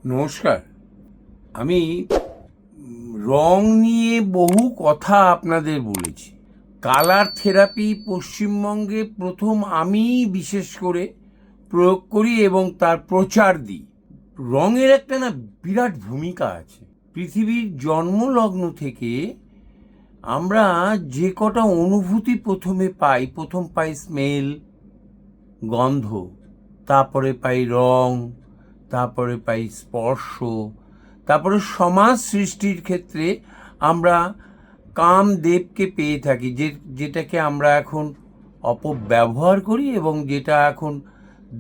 নমস্কার। আমি রং নিয়ে বহু কথা আপনাদের বলেছি। কালার থেরাপি পশ্চিমবঙ্গে প্রথম আমিই বিশেষ করে প্রয়োগ করি এবং তার প্রচার দিই। রঙের একটা না বিরাট ভূমিকা আছে। পৃথিবীর জন্মলগ্ন থেকে আমরা যে কটা অনুভূতি প্রথম পাই স্মেল, গন্ধ, তারপরে পাই রং, তারপরে পাই স্পর্শ, তারপরে সমাজ সৃষ্টির ক্ষেত্রে আমরা কামদেবকে পেয়ে থাকি, যেটাকে আমরা এখন অপব্যবহার করি এবং যেটা এখন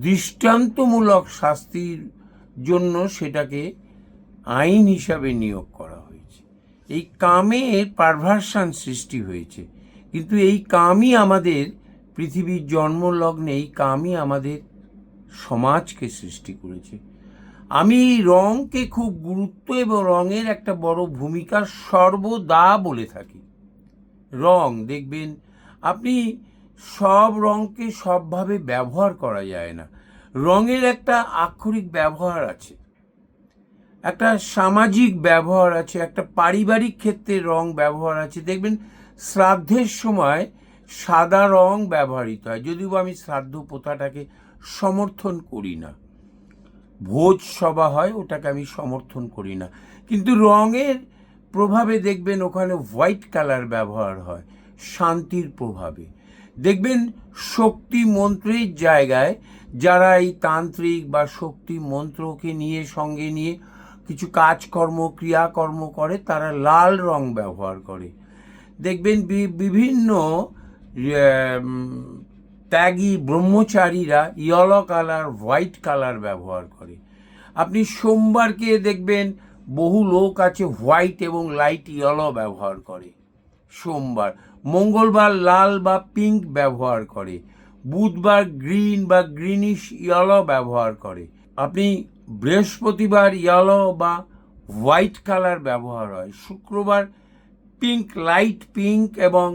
দৃষ্টান্তমূলক শাস্তির জন্য সেটাকে আইন হিসাবে নিয়োগ করা হয়েছে। এই কামের পারভার্সন সৃষ্টি হয়েছে, কিন্তু এই কামই আমাদের পৃথিবীর জন্মলগ্নে এই কামই আমাদের সমাজকে সৃষ্টি করেছে। আমি এই রঙকে খুব গুরুত্ব এবং রঙের একটা বড় ভূমিকা সর্বদা বলে থাকি। রং দেখবেন আপনি সব রঙকে সবভাবে ব্যবহার করা যায় না। রঙের একটা আক্ষরিক ব্যবহার আছে, একটা সামাজিক ব্যবহার আছে, একটা পারিবারিক ক্ষেত্রে রং ব্যবহার আছে। দেখবেন শ্রাদ্ধের সময় সাদা রং ব্যবহৃত হয়, যদিও আমি শ্রাদ্ধ প্রথাটাকে সমর্থন করি না। ভোজ সভা হয়, ওটাকে আমি সমর্থন করি না, কিন্তু রঙের প্রভাবে দেখবেন ওখানে হোয়াইট কালার ব্যবহার হয় শান্তির প্রভাবে। দেখবেন শক্তি মন্ত্রের জায়গায় যারা এই তান্ত্রিক বা শক্তি মন্ত্রকে নিয়ে সঙ্গে নিয়ে কিছু কাজকর্ম ক্রিয়াকর্ম করে, তারা লাল রং ব্যবহার করে। দেখবেন বিভিন্ন ত্যাগী ব্রহ্মচারীরা ইয়েলো কালার, হোয়াইট কালার ব্যবহার করে। আপনি সোমবারকে দেখবেন বহু লোক আছে হোয়াইট এবং লাইট ইয়েলো ব্যবহার করে সোমবার। মঙ্গলবার লাল বা পিঙ্ক ব্যবহার করে। বুধবার গ্রিন বা গ্রিনিশ ইয়েলো ব্যবহার করে। আপনি বৃহস্পতিবার ইয়েলো বা হোয়াইট কালার ব্যবহার হয়। শুক্রবার পিঙ্ক, লাইট পিঙ্ক এবং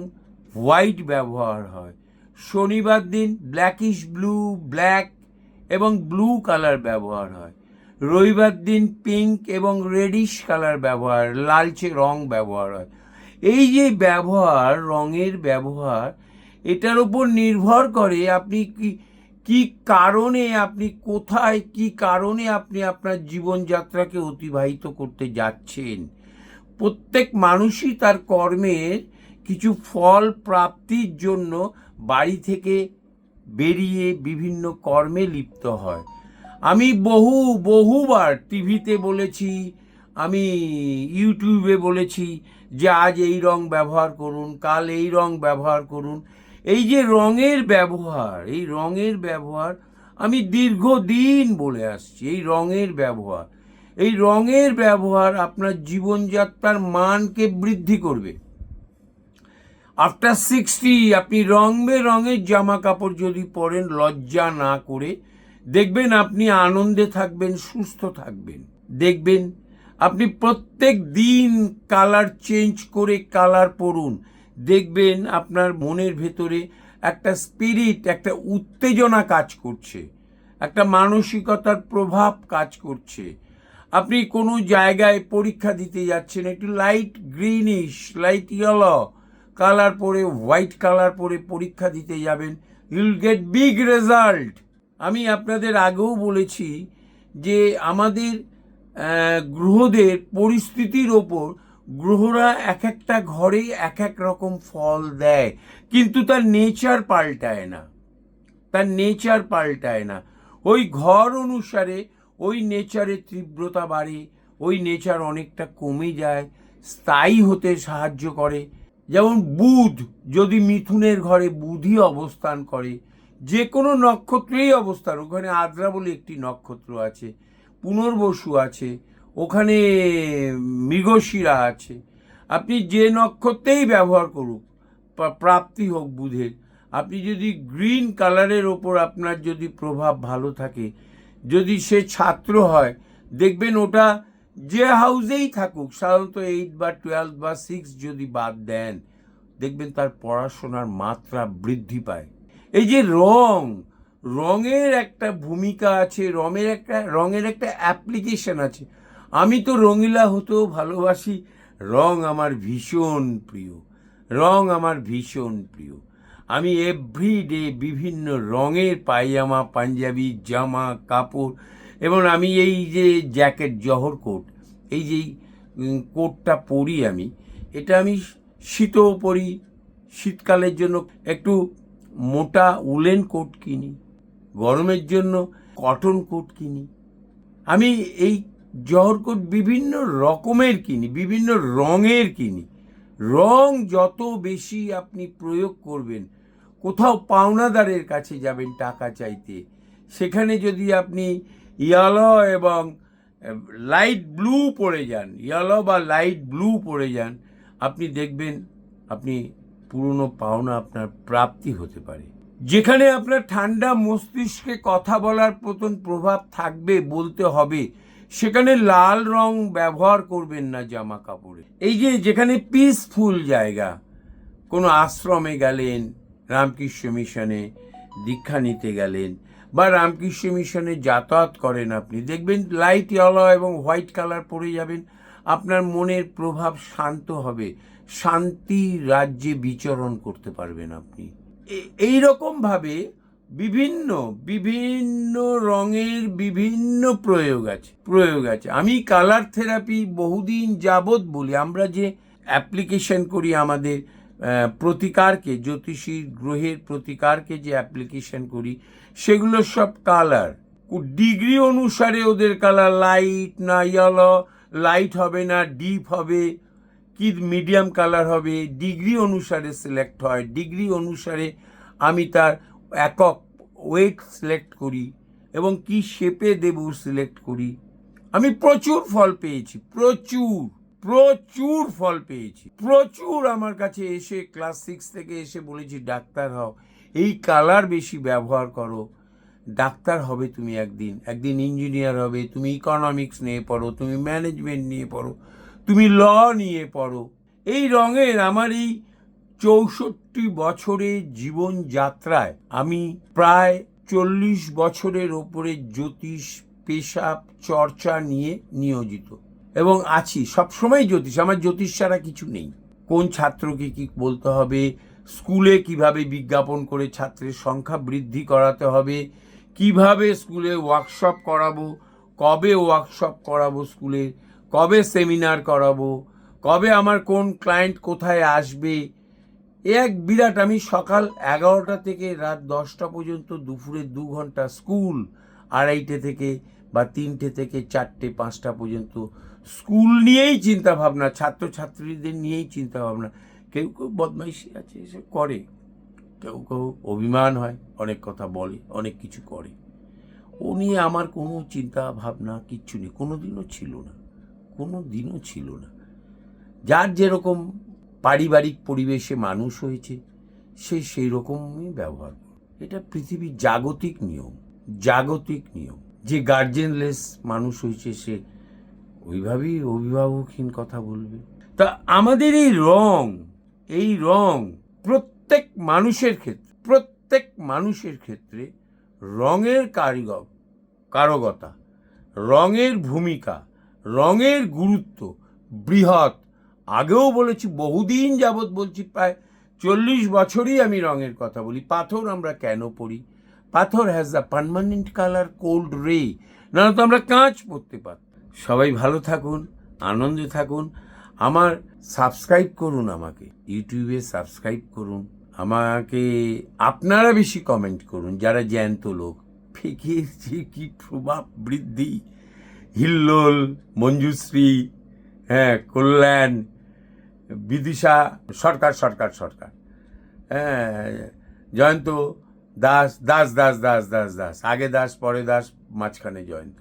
হোয়াইট ব্যবহার হয়। শনিবার দিন ব্ল্যাকিশ ব্লু, ব্ল্যাক এবং ব্লু কালার ব্যবহার হয়। রবিবার দিন পিঙ্ক এবং রেডিশ কালার ব্যবহার, লালচে রং ব্যবহার হয়। এই যে ব্যবহার, রঙের ব্যবহার, এটার উপর নির্ভর করে আপনি কি কারণে, আপনি কোথায়, কি কারণে আপনি আপনার জীবনযাত্রাকে অতিবাহিত করতে যাচ্ছেন। প্রত্যেক মানুষই তার কর্মের কিছু ফল প্রাপ্তির জন্য বাড়ি থেকে বেরিয়ে বিভিন্ন কর্মে লিপ্ত হয়। আমি বহুবার টিভিতে বলেছি, আমি ইউটিউবে বলেছি যে আজ এই রং ব্যবহার করুন, কাল এই রং ব্যবহার করুন। এই যে রঙের ব্যবহার, এই রঙের ব্যবহার আমি দীর্ঘদিন বলে আসছি। এই রঙের ব্যবহার আপনার জীবনযাত্রার মানকে বৃদ্ধি করবে। আফটার 60 আপনি রং বেরঙের জামা কাপড় যদি পরেন লজ্জা না করে, দেখবেন আপনি আনন্দে থাকবেন, সুস্থ থাকবেন। দেখবেন আপনি প্রত্যেক দিন কালার চেঞ্জ করে কালার পরুন, দেখবেন আপনার মনের ভেতরে একটা স্পিরিট, একটা উত্তেজনা কাজ করছে, একটা মানসিকতার প্রভাব কাজ করছে। আপনি কোনো জায়গায় পরীক্ষা দিতে যাচ্ছেন, একটু light greenish, light yellow colour পরে, হোয়াইট কালার পরে পরীক্ষা দিতে যাবেন, ইউল গেট বিগ রেজাল্ট। আমি আপনাদের আগেও বলেছি যে আমাদের গ্রহদের পরিস্থিতির ওপর গ্রহরা এক একটা ঘরে এক এক রকম ফল দেয়, কিন্তু তার নেচার পাল্টায় না। ওই ঘর অনুসারে ওই নেচারের তীব্রতা বাড়ে, ওই নেচার অনেকটা কমে যায়, স্থায়ী হতে সাহায্য করে। যেমন বুধ, যদি মিথুনের ঘরে বুধই অবস্থান করে, যে কোনো নক্ষত্রেই অবস্থান, ওখানে আদ্রা বলে একটি নক্ষত্র আছে, পুনর্বসু আছে, ওখানে মৃগশিরা আছে, আপনি যে নক্ষত্রেই ব্যবহার করুক, প্রাপ্তি হোক বুধের। আপনি যদি গ্রিন কালারের ওপর আপনার যদি প্রভাব ভালো থাকে, যদি সে ছাত্র হয়, দেখবেন ওটা যে হাউসেই থাকুক, সাধারণত 8 বা 12 বা 6 যদি বাদ দেন, দেখবেন তার পড়াশোনার মাত্রা বৃদ্ধি পায়। এই যে রঙের একটা ভূমিকা আছে, রঙের একটা অ্যাপ্লিকেশন আছে। আমি তো রঙিলা হতেও ভালোবাসি। রং আমার ভীষণ প্রিয়, রং আমার ভীষণ প্রিয়। আমি এভরিডে বিভিন্ন রঙের পায়জামা, পাঞ্জাবি, জামা কাপড়, এবং আমি এই যে জ্যাকেট, জহর কোট, এই যে কোটটা পরি আমি, এটা আমি শীতেও পরি। শীতকালের জন্য একটু মোটা উলেন কোট কিনি, গরমের জন্য কটন কোট কিনি। আমি এই জহর কোট বিভিন্ন রকমের কিনি, বিভিন্ন রঙের কিনি। রং যত বেশি আপনি প্রয়োগ করবেন, কোথাও পাওনাদারের কাছে যাবেন টাকা চাইতে, সেখানে যদি আপনি ইয়েলো এবং লাইট ব্লু পরে যান, ইয়েলো বা লাইট ব্লু পরে যান, আপনি দেখবেন আপনি পুরনো পাওনা আপনার প্রাপ্তি হতে পারে। যেখানে আপনার ঠান্ডা মস্তিষ্কে কথা বলার মতন প্রভাব থাকবে, বলতে হবে, সেখানে লাল রং ব্যবহার করবেন না জামা কাপড়ে। এই যে যেখানে পিসফুল জায়গা, কোনো আশ্রমে গেলেন, রামকৃষ্ণ মিশনে দীক্ষা নিতে গেলেন, বা রামকৃষ্ণ মিশনে যাতায়াত করেন, আপনি দেখবেন লাইট ইয়েলো এবং হোয়াইট কালার পরে যাবেন, আপনার মনের প্রভাব শান্ত হবে, শান্তি রাজ্যে বিচরণ করতে পারবেন আপনি। এই রকমভাবে বিভিন্ন বিভিন্ন রঙের বিভিন্ন প্রয়োগ আছে। আমি কালার থেরাপি বহুদিন যাবৎ বলি। আমরা যে অ্যাপ্লিকেশন করি আমাদের প্রতিকারকে, জ্যোতিষী গ্রহের প্রতিকারকে যে অ্যাপ্লিকেশন করি, সেগুলো সব কালার, ডিগ্রি অনুসারে ওদের কালার, লাইট না ইয়েলো, লাইট হবে না ডিপ হবে, কি মিডিয়াম কালার হবে, ডিগ্রি অনুসারে সিলেক্ট হয়। ডিগ্রি অনুসারে আমি তার একক ওয়েট সিলেক্ট করি এবং কি শেপে দেব সিলেক্ট করি। আমি প্রচুর ফল পেয়েছি, প্রচুর ফল পেয়েছি। প্রচুর আমার কাছে এসে ক্লাস 6 থেকে এসে বলেছি, ডাক্তার হও, এই কালার বেশি ব্যবহার করো, ডাক্তার হবে তুমি, একদিন ইঞ্জিনিয়ার হবে, তুমি ইকোনমিক্স নিয়ে পড়ো, তুমি ম্যানেজমেন্ট নিয়ে পড়ো, তুমি ল নিয়ে পড়ো। এই রঙের আমার এই 64 বছরের জীবনযাত্রায় আমি প্রায় 40 বছরের ওপরে জ্যোতিষ পেশাব চর্চা নিয়ে নিয়োজিত এবং আছি সবসময়। আমার জ্যোতিষ ছাড়া কিছু নেই। কোন ছাত্রকে কি বলতে হবে, স্কুলে কিভাবে বিজ্ঞাপন করে ছাত্রের সংখ্যা বৃদ্ধি করাতে হবে, কিভাবে স্কুলে ওয়ার্কশপ করাবো, কবে ওয়ার্কশপ করাবো স্কুলে, কবে সেমিনার করাবো, কবে আমার কোন ক্লায়েন্ট কোথায় আসবে, এক বিরাট। আমি সকাল 11টা থেকে রাত 10টা পর্যন্ত, দুপুরে 2 ঘন্টা স্কুল, 2:30 থেকে বা 3টে থেকে 4টে 5টা পর্যন্ত স্কুল নিয়েই চিন্তা ভাবনা, ছাত্রছাত্রীদের নিয়েই চিন্তা ভাবনা। কেউ বদমাইশি আছে, এসে করে, কেউ অভিমান হয়, অনেক কথা বলে, অনেক কিছু করে। ও নিয়ে আমার কোনো চিন্তা ভাবনা কিচ্ছু নেই, কোনোদিনও ছিল না। যার যেরকম পারিবারিক পরিবেশে মানুষ হয়েছে, সে সেই রকমই ব্যবহার করে। এটা পৃথিবীর জাগতিক নিয়ম। যে গার্জেনলেস মানুষ হয়েছে, সে ওইভাবেই অভিভাবকহীন কথা বলবে। তা আমাদের এই রং প্রত্যেক মানুষের ক্ষেত্রে রঙের কারকতা, রঙের ভূমিকা, রঙের গুরুত্ব বৃহৎ। আগেও বলেছি, বহুদিন যাবৎ বলছি, প্রায় 40 বছরই আমি রঙের কথা বলি। পাথর আমরা কেন পড়ি? পাথর has the permanent colour cold রে, না তো আমরা কাঁচ পড়তে পারতাম। সবাই ভালো থাকুন, আনন্দে থাকুন। আমার সাবস্ক্রাইব করুন, আমাকে ইউটিউবে সাবস্ক্রাইব করুন। আমাকে আপনারা বেশি কমেন্ট করুন, যারা জ্যান্ত লোক। ফেকের যে কি প্রভাব বৃদ্ধি, হিল্লোল, মঞ্জুশ্রী, কল্যাণ, বিদিশা, সরকার, জয়ন্ত দাস, আগে দাস পরে দাস, মাঝখানে জয়ন্ত।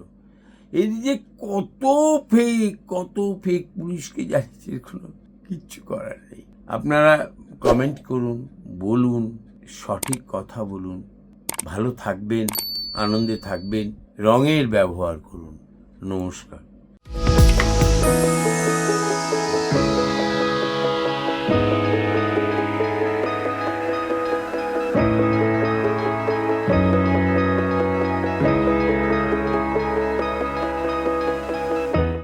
এই যে কত ফেক পুলিশকে জানিয়েছে, কোনো কিচ্ছু করার নেই। আপনারা কমেন্ট করুন, বলুন, সঠিক কথা বলুন। ভালো থাকবেন, আনন্দে থাকবেন, রঙের ব্যবহার করুন। নমস্কার।